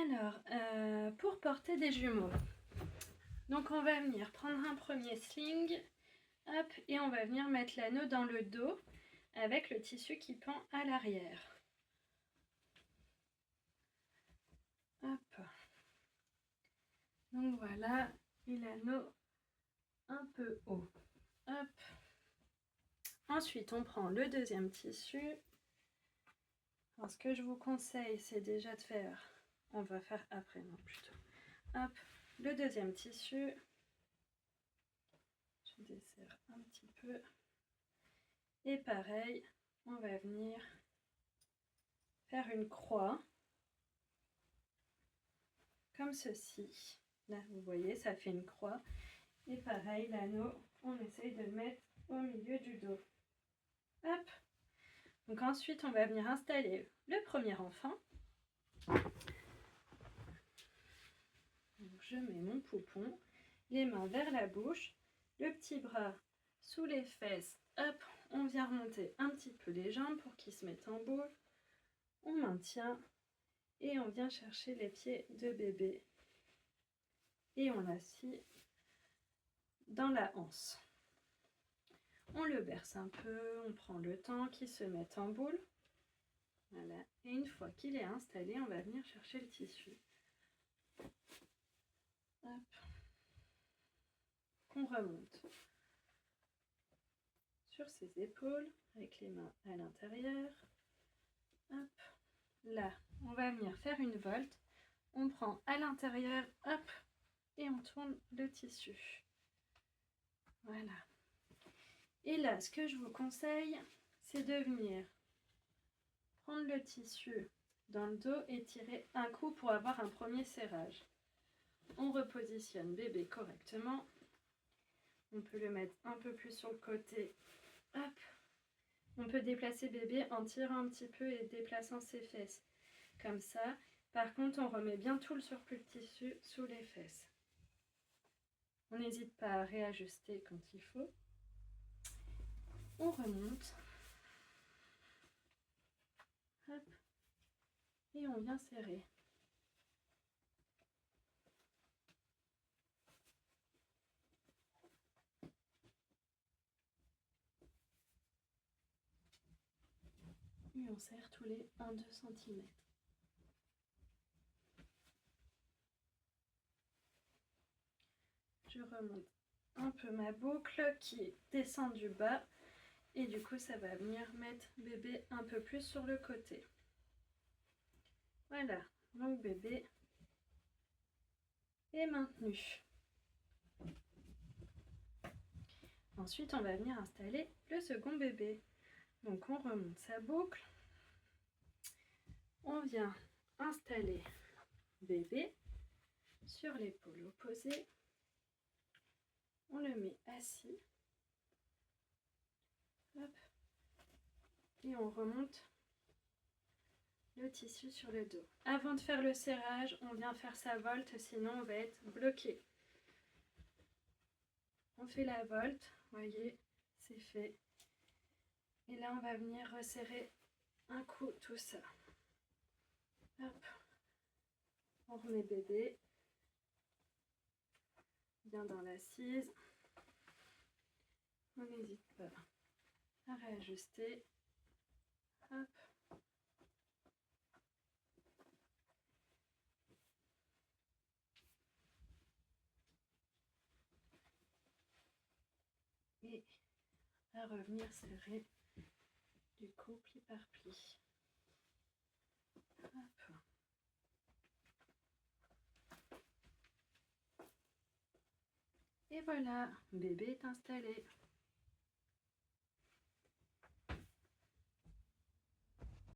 Alors, pour porter des jumeaux, donc on va venir prendre un premier sling, hop, et on va venir mettre l'anneau dans le dos avec le tissu qui pend à l'arrière. Hop. Donc voilà, et l'anneau un peu haut. Hop. Ensuite, on prend le deuxième tissu. Alors, ce que je vous conseille, c'est déjà de faire, on va faire après, non plutôt. Hop, le deuxième tissu. Je desserre un petit peu. Et pareil, on va venir faire une croix. Comme ceci. Là, vous voyez, ça fait une croix. Et pareil, l'anneau, on essaye de le mettre au milieu du dos. Hop. Donc ensuite, on va venir installer le premier enfant. Donc, je mets mon poupon, les mains vers la bouche, le petit bras sous les fesses. Hop, on vient remonter un petit peu les jambes pour qu'ils se mettent en boule. On maintient et on vient chercher les pieds de bébé. Et on l'assit dans la anse. On le berce un peu, on prend le temps qu'il se mette en boule. Voilà. Et une fois qu'il est installé, on va venir chercher le tissu. Hop. On remonte sur ses épaules avec les mains à l'intérieur. Hop. Là, on va venir faire une volte. On prend à l'intérieur, hop, et on tourne le tissu. Voilà. Et là, ce que je vous conseille, c'est de venir prendre le tissu dans le dos et tirer un coup pour avoir un premier serrage. On repositionne bébé correctement. On peut le mettre un peu plus sur le côté. Hop. On peut déplacer bébé en tirant un petit peu et déplaçant ses fesses. Comme ça. Par contre, on remet bien tout le surplus de tissu sous les fesses. On n'hésite pas à réajuster quand il faut. On remonte. Hop. Et on vient serrer. Et on serre tous les 1-2 cm. Je remonte un peu ma boucle qui descend du bas. Et du coup, ça va venir mettre bébé un peu plus sur le côté. Voilà, donc bébé est maintenu. Ensuite, on va venir installer le second bébé. Donc, on remonte sa boucle. On vient installer bébé sur l'épaule opposée. On le met assis. Hop. Et on remonte le tissu sur le dos. Avant de faire le serrage, on vient faire sa volte, sinon on va être bloqué. On fait la volte, voyez, c'est fait. Et là, on va venir resserrer un coup tout ça. Hop. On remet bébé bien dans l'assise. On n'hésite pas à réajuster. Hop. Et à revenir serrer du coup pli par pli. Hop. Et voilà, bébé est installé.